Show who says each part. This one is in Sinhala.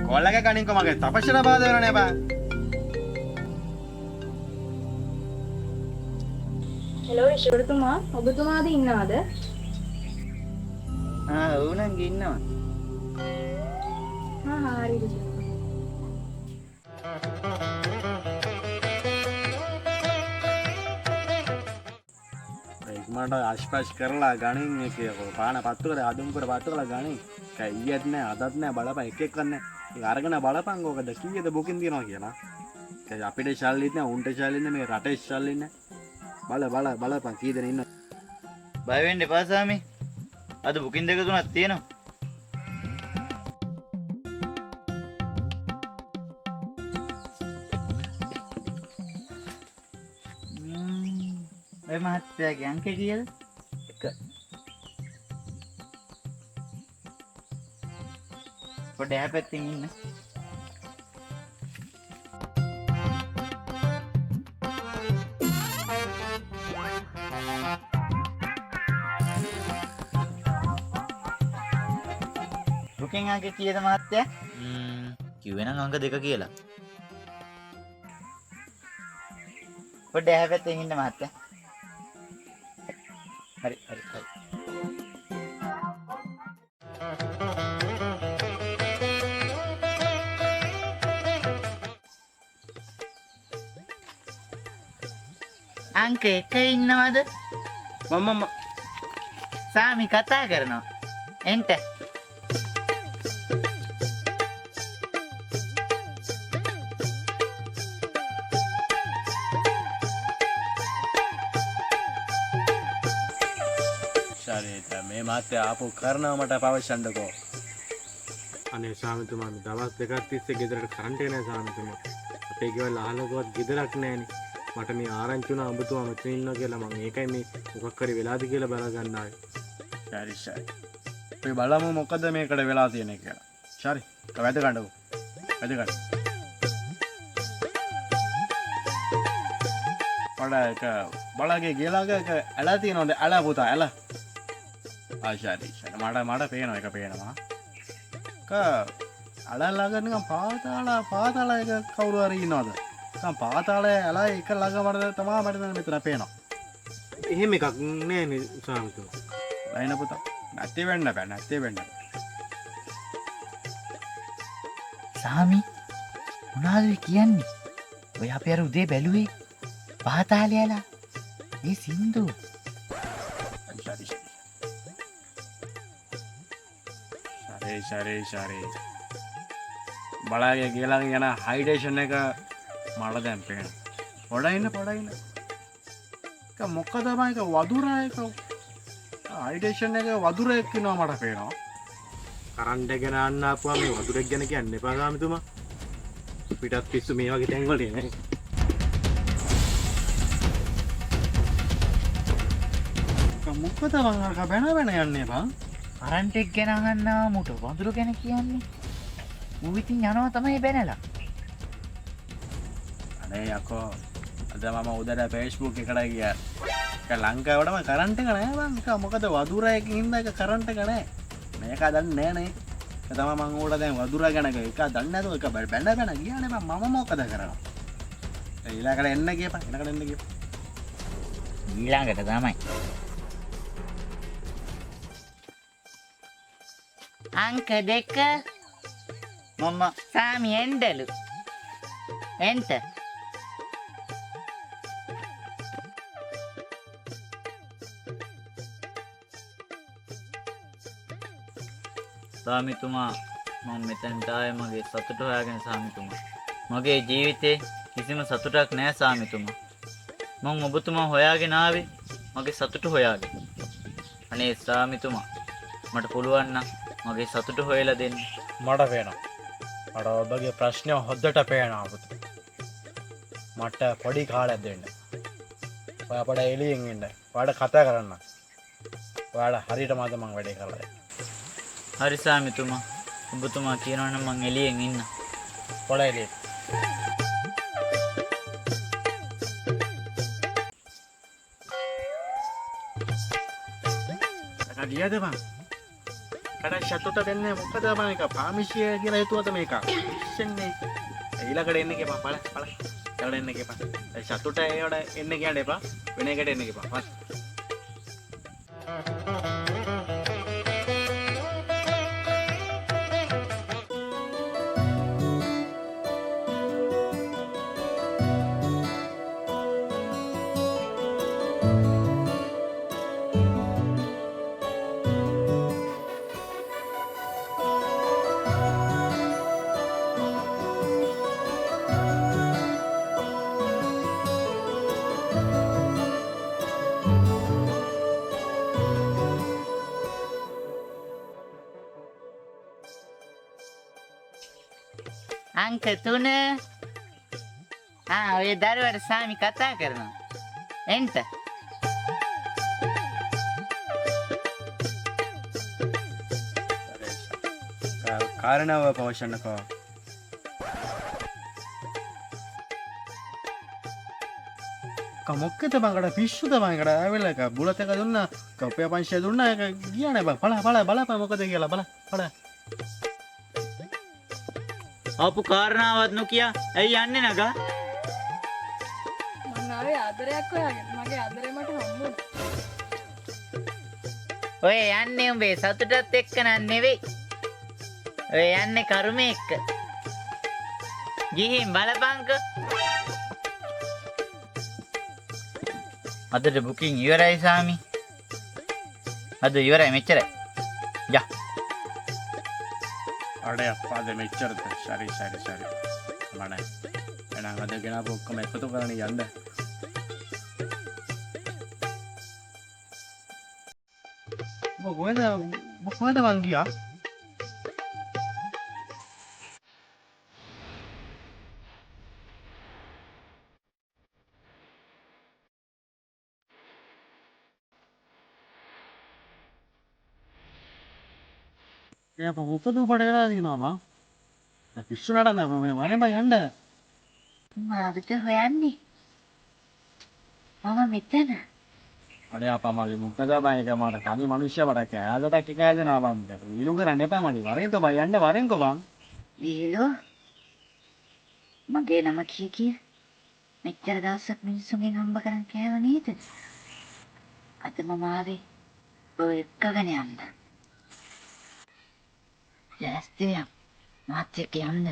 Speaker 1: කොල්ල එක කණින්කෝ මගේ තපස්සට බාධා වෙනනේ බා.
Speaker 2: හෙලෝ ඊශ්වරතුමා ඔබතුමාද ඉන්නවද?
Speaker 3: ඔව් නංගි ඉන්නවා.
Speaker 2: හරි
Speaker 1: මට ආශ්පාස් කරලා ගණින් එක පාන පත්තු කර අදුම් කර පත්තු කළ ගණින් ඊයත් නෑ අදත් නෑ බලපන් එකෙක් කරන්න අරගෙන බලපන් ඕකද කීයද බොකින් තියනවා කියලා අපිට ශල්ලිත් නෑ උන්ට ශල්ලිත් නෑ මේ රටේ ශල්ලිත් නෑ බලපන් කී දෙනෙක් ඉන්නවද
Speaker 3: බය වෙන්න එපා සාමි. අද බුකින් දෙක තුනක් තියෙනවා. ඔය මහත්තයාගේ අංක කීයද? 1. පොඩ්ඩ එහා පැත්තෙන් ඉන්න. බුකින් අංක කීයද මහත්තයා? කිව්වේ නම් අංක 2 කියලා. පොඩ්ඩ එහා පැත්තෙන් ඉන්න මහත්තයා. හරි. අංක 1 ඉන්නවද?
Speaker 1: මම
Speaker 3: සාමි කතා කරනවා. එන්ට.
Speaker 1: මේ මාත්‍ය ආපු කරනවා මට පවශ්‍යන්නකෝ. අනේ සාමිතුමා මේ දවස් දෙකක් තිස්සේ ගෙදරට කරන්ට් එක නැහැ සාමිතුමා. අපේ ගෙවල් අහලකවත් ගෙදරක් නැහැනේ. මට මේ ආරංචි වුණා ඔබතුමා මෙතන ඉන්නවා කියලා මම ඒකයි මේ මොකක් හරි වෙලාද කියලා බලා ගන්න ආවේ. ශාරි. අපි බලමු මොකද මේකට වෙලා තියෙන්නේ කියලා. ශාරි. වැද ගන්නකෝ. වැද ගන්න. පොඩ්ඩක් බලගේ ගියලාගේ ඇලා තියෙනවද? ඇලා පුතා ඇලා. ආශාරි මට පේනවා එක පේනවා අලල්ලාගන්න පාතාල එක කවුරු හරි ඉන්නවද පාතාලය ඇලා එක ළඟ මට තමා මට මෙතන පේනවා එහෙම එකක් නෑ සාමිතු ලයින පුතා නැත්තේ වෙන්න
Speaker 3: සාමි මොනවද කියන්නේ? ඔය අපි අර උදේ බැලුවේ පාතාලයලා ඒ සින්දු.
Speaker 1: ශරේ බලාගේ ගේලාගේ යන හයිඩේෂන් එක මට දැන් පේනවා. පොඩයින්න මොකද තමයි එක වදුරා එක හයිඩේෂන් එක වදුරෙක් කියනවා මට පේනවා. කරන්ට් එක ගැන අන්න ආපුවා මේ වදුරෙක් ගැන කියන්න එපා සාමිතුමා. පිටත් පිස්සු මේ වගේ තැන් වල නේ. මොකද මං අර බැන යන්නේ බං?
Speaker 3: කරන්ට් එක ගැන අහන්නා මුට වඳුර ගැන කියන්නේ. ඌ ඉතින් යනවා තමයි බැනලා.
Speaker 1: අනේ යකෝ අද මම උදේට Facebook එකට ගියා. ඒක ලංකාවටම කරන්ට් එක නෑ බං. ඒක මොකද වදුරයකින් ඉන්න එක කරන්ට් එක නෑ. මේක දන්නේ නෑ නේ. ඒක තමයි මං උඩ දැන් වදුර ගැන එක දන්නේ නැතුව එක බැන ගියානේ මම මොකද කරනවා. ඊළඟට එන්න ගියපන්.
Speaker 3: ඊළඟට තමයි. අංක 2 මම සාමි එන්ඩලු එන්ට සාමිතුමා මම මෙතනට ආවේ මගේ සතුට හොයාගෙන සාමිතුමා. මගේ ජීවිතේ කිසිම සතුටක් නැහැ සාමිතුමා. මම ඔබතුමා හොයාගෙන ආවේ මගේ සතුට හොයාගෙන. අනේ සාමිතුමා මට පුළුවන් නම් මගේ සතුට හොයලා දෙන්න.
Speaker 1: මට පේනවා. මට ඔබගේ ප්‍රශ්නය හොද්දට පේනවා පුතු. මට පොඩි කාලයක් දෙන්න. ඔයා පොඩ එළියෙන් ඉන්න. ඔයාට කතා කරන්න. ඔයාලා හරියට මම වැඩේ කරලා.
Speaker 3: හරි සාමිතුමා. ඔබතුමා කියනවා නම් මං එළියෙන් ඉන්න.
Speaker 1: පොඩ එළියෙන්. ගියද බං? කඩ සතුට දෙන්නේ මොකද මේක පාමිෂිය කියලා හිතුවද මේක ඉස්සෙන්නේ ඊළඟට එන්න කියපන් පළ ඊළඟට එන්න කියපන් සතුට ඒවට එන්න කියන්න එපා වෙන එකට එන්න කියපන්
Speaker 3: අංක 3 ඔය දරුවට සාමි කතා කරනවා එන්ට
Speaker 1: කාරණාව පවසන්නකෝ මොකද බංගඩ පිස්සුද බංගඩ ඇවිල්ලා එක බුලත් එක දුන්නා කප්පය 500 දුන්නා ඒක ගියා නේ බං බලපන් මොකද කියලා බල
Speaker 3: ආපු කාරණාවත් නොකිය ඇයි යන්නේ නගා
Speaker 2: මං ආවේ ආදරයක් හොයාගෙන. මගේ ආදරේ මට හම්බුණා.
Speaker 3: ඔය යන්නේ උඹේ සතුටත් එක්ක නන් නෙවෙයි ඔය යන්නේ කර්මය එක්ක ගිහින් බලපංක අදට බුකින් ඉවරයි සාමි අද ඉවරයි මෙච්චරයි යා
Speaker 1: අඩේ අප්පාද මෙච්චරද සරි මනයි එහෙනම් අද ගෙනාපු ඔක්කොම එකතු කරගෙන යන්න මොකද මං ගියා ya මොකද උඹට වෙලා තියෙනවා මං පිස්සු නඩන්න මම යන්න
Speaker 4: මාවිත හොයන්නේ මම මෙතන
Speaker 1: අනේ අපා මගේ මොකද බං එක මට කවි මිනිස්සු මට කෑදට ටිකයි දෙනවා බං ඊළු කරන්න එපා මට වරෙන්කෝ බං යන්න වරෙන්කෝ බං
Speaker 4: ලීලෝ මගේ නම කිය මෙච්චර දවසක් මිනිස්සුන්ගෙන් හම්බ කරන් කෑව නේද අද මම ආවේ ඔය එක්කගෙන යන්න ලෑස්තියක් මාත් එක්ක යන්න